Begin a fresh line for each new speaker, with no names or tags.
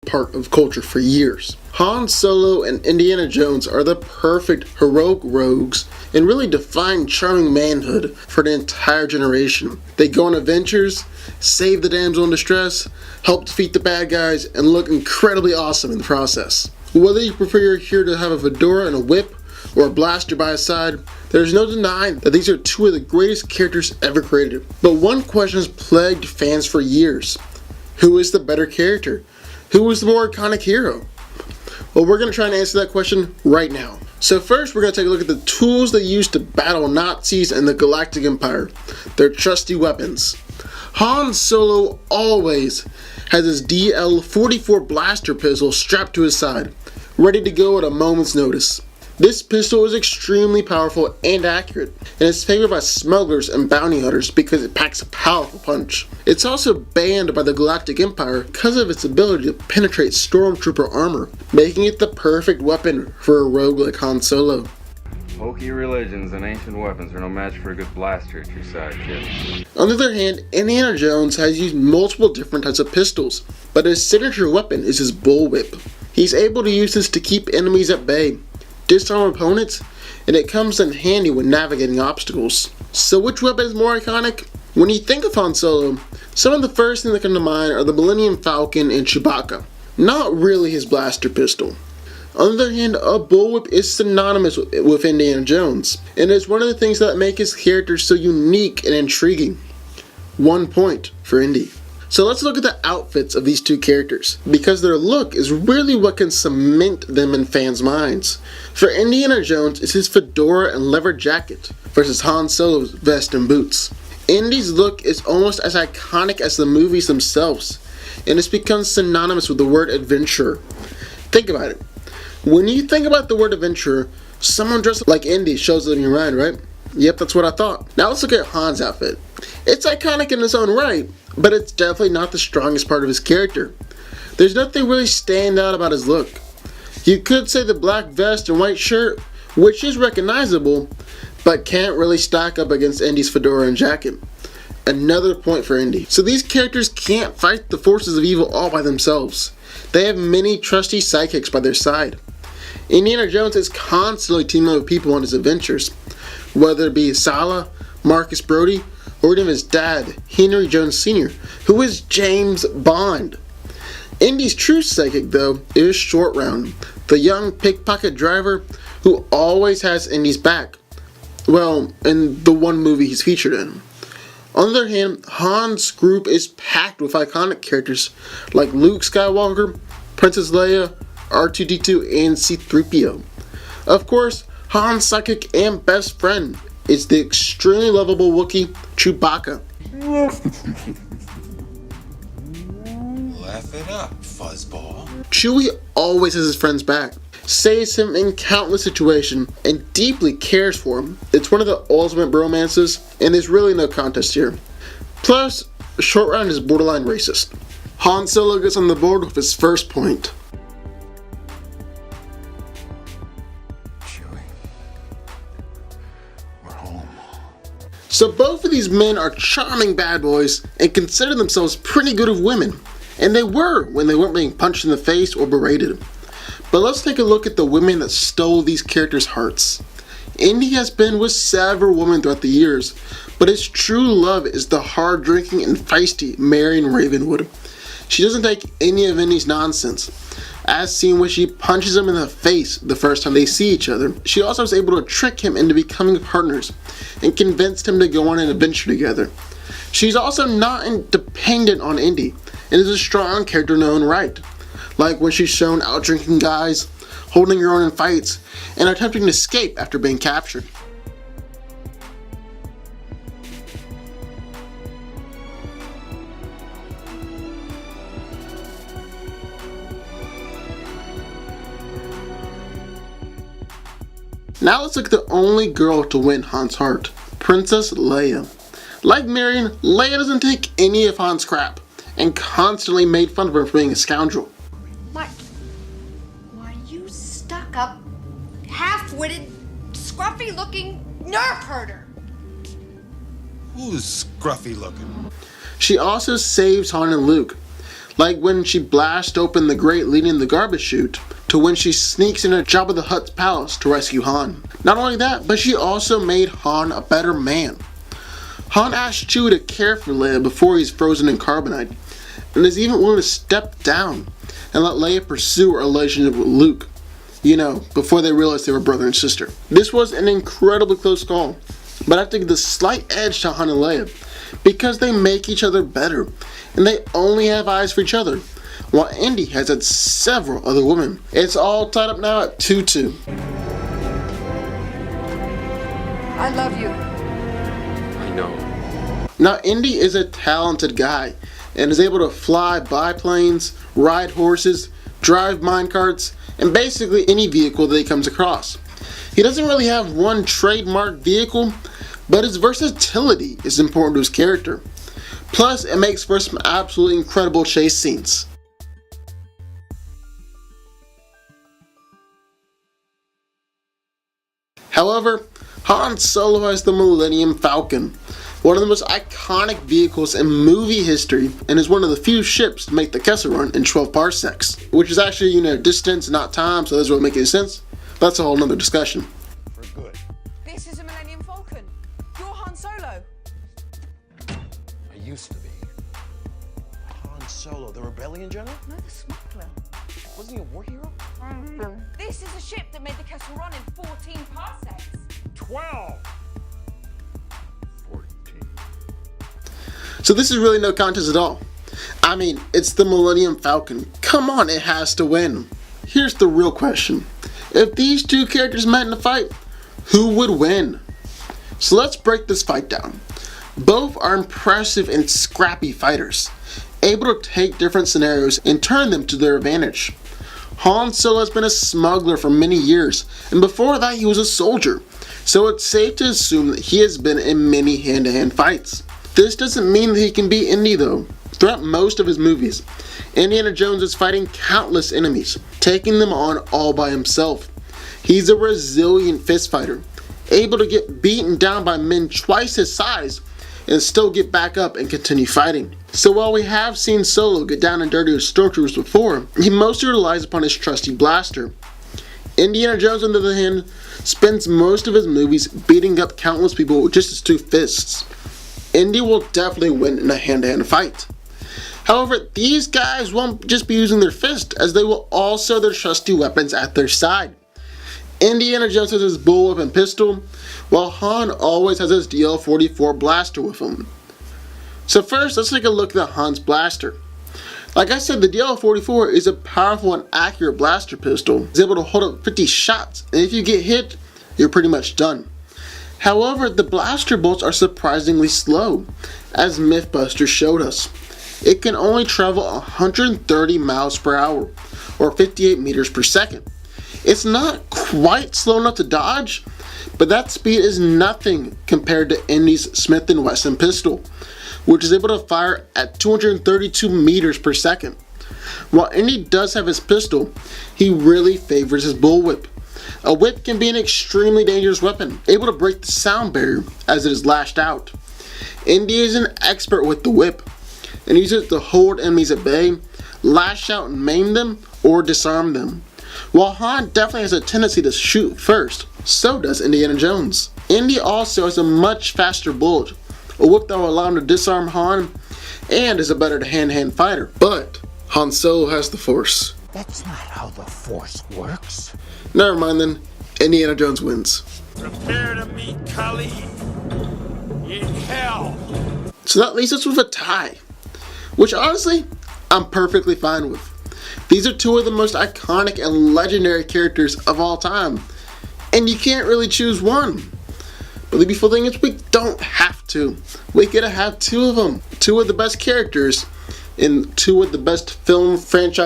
part of culture for years. Han Solo and Indiana Jones are the perfect heroic rogues and really define charming manhood for the entire generation. They go on adventures, save the damsel in distress, help defeat the bad guys, and look incredibly awesome in the process. Whether you prefer your hero to have a fedora and a whip, or a blaster by his side, there's no denying that these are two of the greatest characters ever created. But one question has plagued fans for years. Who is the better character? Who is the more iconic hero? Well, we're going to try and answer that question right now. So first, we're going to take a look at the tools they used to battle Nazis and the Galactic Empire, their trusty weapons. Han Solo always has his DL-44 blaster pistol strapped to his side, ready to go at a moment's notice. This pistol is extremely powerful and accurate, and is favored by smugglers and bounty hunters because it packs a powerful punch. It's also banned by the Galactic Empire because of its ability to penetrate stormtrooper armor, making it the perfect weapon for a rogue like Han Solo.
Hokey religions and ancient weapons are no match for a good blaster at your side, kid.
On the other hand, Indiana Jones has used multiple different types of pistols, but his signature weapon is his bullwhip. He's able to use this to keep enemies at bay, disarm opponents, and it comes in handy when navigating obstacles. So which weapon is more iconic? When you think of Han Solo, some of the first things that come to mind are the Millennium Falcon and Chewbacca, not really his blaster pistol. On the other hand, a bullwhip is synonymous with Indiana Jones, and it's one of the things that make his character so unique and intriguing. 1 point for Indy. So let's look at the outfits of these two characters, because their look is really what can cement them in fans' minds. For Indiana Jones, it's his fedora and leather jacket, versus Han Solo's vest and boots. Indy's look is almost as iconic as the movies themselves, and it's become synonymous with the word adventurer. Think about it. When you think about the word adventurer, someone dressed like Indy shows up in your mind, right? Yep, that's what I thought. Now let's look at Han's outfit. It's iconic in its own right, but it's definitely not the strongest part of his character. There's nothing really stand out about his look. You could say the black vest and white shirt, which is recognizable, but can't really stack up against Indy's fedora and jacket. Another point for Indy. So these characters can't fight the forces of evil all by themselves. They have many trusty sidekicks by their side. Indiana Jones is constantly teaming up with people on his adventures, whether it be Sala, Marcus Brody, or even his dad, Henry Jones Sr., who is James Bond. Indy's true sidekick, though, is Short Round, the young pickpocket driver who always has Indy's back. Well, in the one movie he's featured in. On the other hand, Han's group is packed with iconic characters like Luke Skywalker, Princess Leia, R2-D2, and C-3PO. Of course, Han's sidekick and best friend is the extremely lovable Wookiee, Chewbacca.
Laugh it up, fuzzball.
Chewie always has his friend's back, saves him in countless situations, and deeply cares for him. It's one of the ultimate bromances, and there's really no contest here. Plus, Short Round is borderline racist. Han Solo gets on the board with his first point.
Chewie, we're home.
So both of these men are charming bad boys and consider themselves pretty good with women. And they were when they weren't being punched in the face or berated. But let's take a look at the women that stole these characters' hearts. Indy has been with several women throughout the years, but his true love is the hard-drinking and feisty Marion Ravenwood. She doesn't take any of Indy's nonsense, as seen when she punches him in the face the first time they see each other. She also is able to trick him into becoming partners and convinced him to go on an adventure together. She's also not dependent on Indy and is a strong character in her own right, like when she's shown out drinking guys, holding her own in fights, and attempting to escape after being captured. Now let's look at the only girl to win Han's heart, Princess Leia. Like Marion, Leia doesn't take any of Han's crap, and constantly made fun of her for being a scoundrel.
What? Why, you stuck-up, half-witted, scruffy-looking nerf herder!
Who's scruffy looking?
She also saves Han and Luke. like when she blasts open the grate leading the garbage chute, to when she sneaks into Jabba the Hutt's palace to rescue Han. Not only that, but she also made Han a better man. Han asked Chewie to care for Leia before he's frozen in carbonite, and is even willing to step down and let Leia pursue her relationship with Luke. You know, before they realized they were brother and sister. This was an incredibly close call, but I have to give the slight edge to Han and Leia, because they make each other better, and they only have eyes for each other, while Indy has had several other women. It's all tied up now at 2-2.
I love you.
I know.
Now Indy is a talented guy, and is able to fly biplanes, ride horses, drive minecarts, and basically any vehicle that he comes across. He doesn't really have one trademark vehicle, but his versatility is important to his character. Plus, it makes for some absolutely incredible chase scenes. However, Han Solo has the Millennium Falcon, one of the most iconic vehicles in movie history, and is one of the few ships to make the Kessel Run in 12 parsecs, which is actually, distance, not time, so that doesn't really make any sense. That's a whole nother discussion.
For good.
This is a Millennium Falcon. You're Han Solo.
I used to be. Han Solo, the rebellion general?
No, the smuggler.
Wasn't he a war hero?
This is a ship that made the Kessel Run in 14 parsecs.
12!
14.
So this is really no contest at all. I mean, it's the Millennium Falcon. Come on, it has to win. Here's the real question. If these two characters met in a fight, who would win? So let's break this fight down. Both are impressive and scrappy fighters, able to take different scenarios and turn them to their advantage. Han Solo has been a smuggler for many years, and before that he was a soldier, so it's safe to assume that he has been in many hand-to-hand fights. This doesn't mean that he can beat Indy though. Throughout most of his movies, Indiana Jones is fighting countless enemies, taking them on all by himself. He's a resilient fist fighter, able to get beaten down by men twice his size and still get back up and continue fighting. So while we have seen Solo get down and dirty with stormtroopers before, he mostly relies upon his trusty blaster. Indiana Jones, on the other hand, spends most of his movies beating up countless people with just his two fists. Indy will definitely win in a hand-to-hand fight. However, these guys won't just be using their fist, as they will also have their trusty weapons at their side. Indiana Jones has his bullwhip and pistol, while Han always has his DL-44 blaster with him. So first, let's take a look at Han's blaster. Like I said, the DL-44 is a powerful and accurate blaster pistol. It's able to hold up 50 shots, and if you get hit, you're pretty much done. However, the blaster bolts are surprisingly slow, as Mythbusters showed us. It can only travel 130 miles per hour, or 58 meters per second. It's not quite slow enough to dodge, but that speed is nothing compared to Indy's Smith & Wesson pistol, which is able to fire at 232 meters per second. While Indy does have his pistol, he really favors his bullwhip. A whip can be an extremely dangerous weapon, able to break the sound barrier as it is lashed out. Indy is an expert with the whip, and uses it to hold enemies at bay, lash out and maim them, or disarm them. While Han definitely has a tendency to shoot first, so does Indiana Jones. Indy also has a much faster bullet, a whip that will allow him to disarm Han, and is a better hand-to-hand fighter. But Han Solo has the Force.
That's not how the Force works.
Never mind then, Indiana Jones wins.
Prepare to meet Khalid in hell.
So that leaves us with a tie, which honestly, I'm perfectly fine with. These are two of the most iconic and legendary characters of all time, and you can't really choose one. But the beautiful thing is we don't have to. We get to have two of them. Two of the best characters in two of the best film franchises